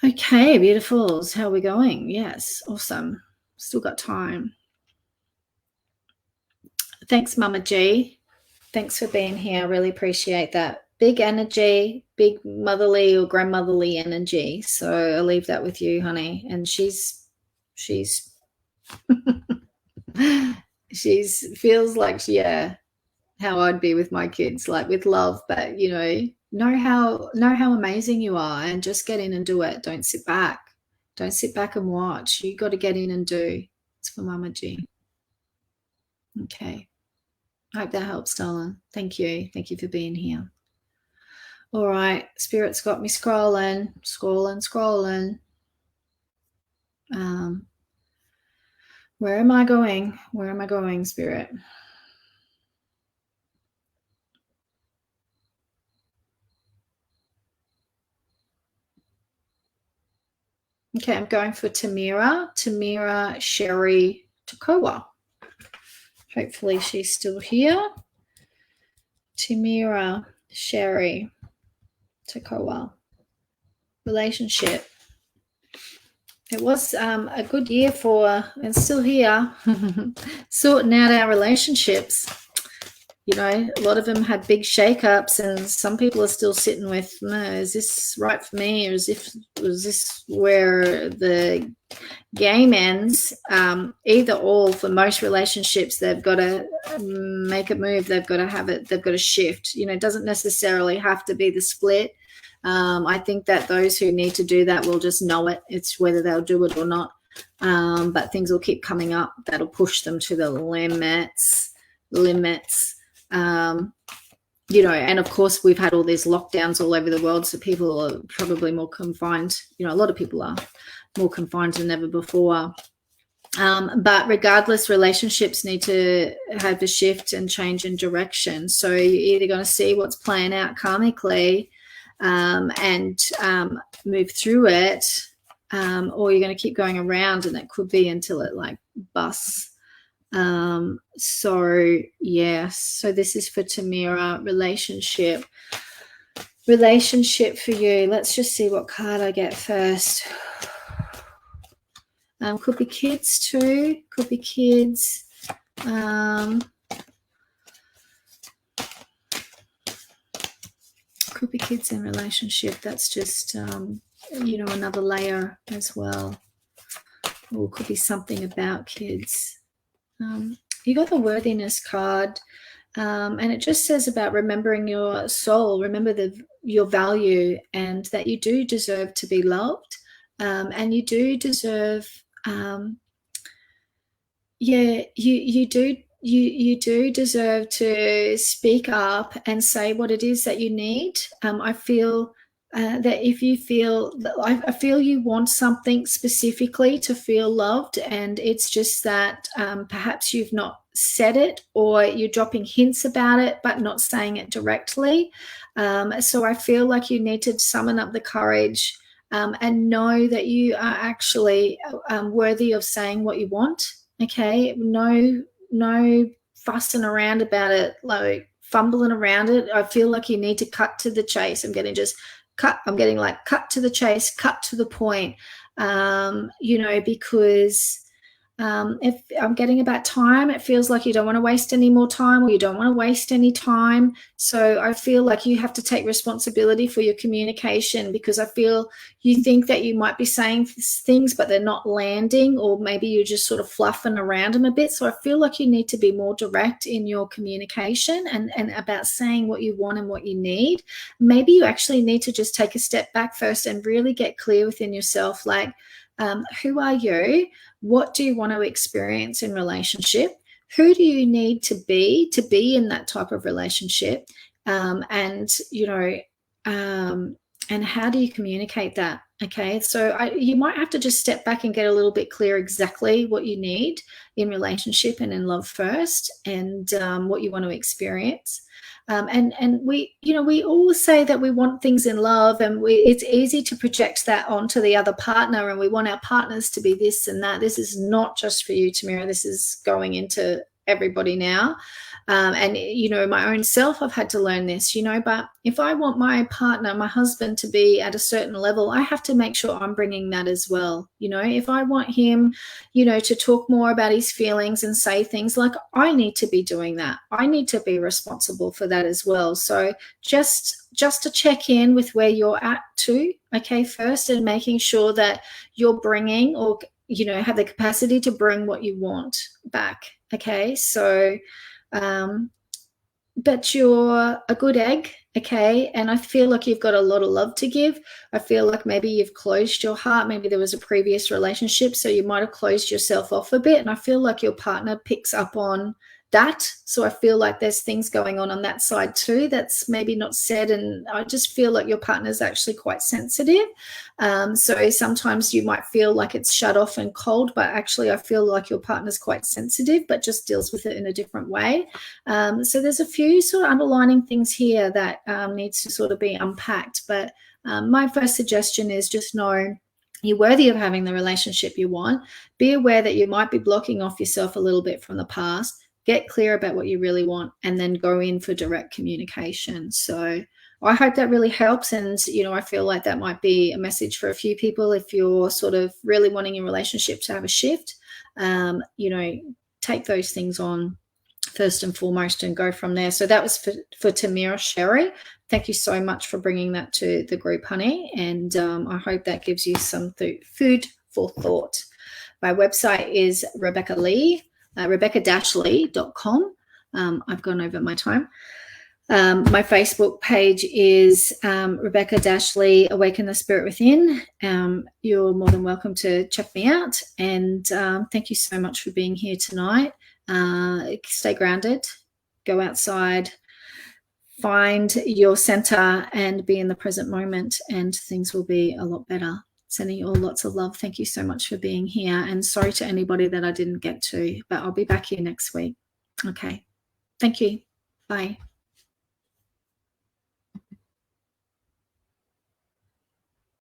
Okay, beautifuls. How are we going? Yes, awesome. Still got time. Thanks, Mama G. Thanks for being here. I really appreciate that. Big energy, big motherly or grandmotherly energy. So I'll leave that with you, honey. And she's she's feels like, yeah, how I'd be with my kids, like with love, but know how amazing you are, and just get in and do it. Don't sit back. Don't sit back and watch. You got to get in and do. It's for Mama G. Okay. I hope that helps, darling. Thank you. Thank you for being here. All right. Spirit's got me scrolling. Where am I going? Where am I going, Spirit? Okay, I'm going for Tamira Sherry Tokowa. Hopefully she's still here. Tamira Sherry Tokowa. Relationship. It was a good year for, and still here, sorting out our relationships. A lot of them had big shakeups, and some people are still sitting with, no, is this right for me, or was this where the game ends? Either or, for most relationships, they've got to make a move. They've got to have it. They've got to shift. It doesn't necessarily have to be the split. I think that those who need to do that will just know it. It's whether they'll do it or not. But things will keep coming up that'll push them to the limits. And of course we've had all these lockdowns all over the world, so people are probably more confined. A lot of people are more confined than ever before. But regardless, relationships need to have a shift and change in direction. So you're either going to see what's playing out karmically and move through it, or you're going to keep going around, and it could be until it like busts. So this is for Tamira. Relationship for you. Let's just see what card I get first. Could be kids too. Could be kids. Could be kids in relationship. That's just another layer as well. Or could be something about kids. You got the worthiness card, and it just says about remembering your soul, remember your value, and that you do deserve to be loved, and you do deserve, you do deserve to speak up and say what it is that you need. I feel that if you feel, I feel you want something specifically to feel loved, and it's just that perhaps you've not said it, or you're dropping hints about it but not saying it directly. So I feel like you need to summon up the courage and know that you are actually worthy of saying what you want. Okay, no fussing around about it, like fumbling around it. I feel like you need to cut to the chase. I'm getting cut to the chase, cut to the point, because if I'm getting about time, it feels like you don't want to waste any more time, or you don't want to waste any time. So I feel like you have to take responsibility for your communication, because I feel you think that you might be saying things but they're not landing, or maybe you're just sort of fluffing around them a bit. So I feel like you need to be more direct in your communication and about saying what you want and what you need. Maybe you actually need to just take a step back first and really get clear within yourself, like, who are you? What do you want to experience in relationship? Who do you need to be in that type of relationship? And how do you communicate that? Okay, so you might have to just step back and get a little bit clear exactly what you need in relationship and in love first, and what you want to experience. And we all say that we want things in love, and it's easy to project that onto the other partner, and we want our partners to be this and that. This is not just for you, Tamira. This is going into everybody now. And, you know, my own self, I've had to learn this, you know, but if I want my partner, my husband to be at a certain level, I have to make sure I'm bringing that as well. You know, if I want him, you know, to talk more about his feelings and say things, like, I need to be doing that. I need to be responsible for that as well. So just to check in with where you're at too, okay, first, and making sure that you're bringing, or, you know, have the capacity to bring what you want back. Okay, so but you're a good egg, okay, and I feel like you've got a lot of love to give. I feel like maybe you've closed your heart. Maybe there was a previous relationship, so you might have closed yourself off a bit, and I feel like your partner picks up on that. So I feel like there's things going on that side too that's maybe not said, and I just feel like your partner's actually quite sensitive. So sometimes you might feel like it's shut off and cold, but actually I feel like your partner's quite sensitive, but just deals with it in a different way. So there's a few sort of underlining things here that needs to sort of be unpacked. But my first suggestion is just know you're worthy of having the relationship you want. Be aware that you might be blocking off yourself a little bit from the past. Get clear about what you really want, and then go in for direct communication. So I hope that really helps. And, you know, I feel like that might be a message for a few people if you're sort of really wanting your relationship to have a shift. You know, take those things on first and foremost and go from there. So that was for Tamira Sherry. Thank you so much for bringing that to the group, honey. And I hope that gives you some food for thought. My website is rebecca-lee.com. I've gone over my time. My Facebook page is Rebecca-Lee Awaken the Spirit Within. You're more than welcome to check me out. And thank you so much for being here tonight. Stay grounded, go outside, find your center, and be in the present moment, and things will be a lot better. Sending you all lots of love. Thank you so much for being here. And sorry to anybody that I didn't get to, but I'll be back here next week. Okay. Thank you. Bye.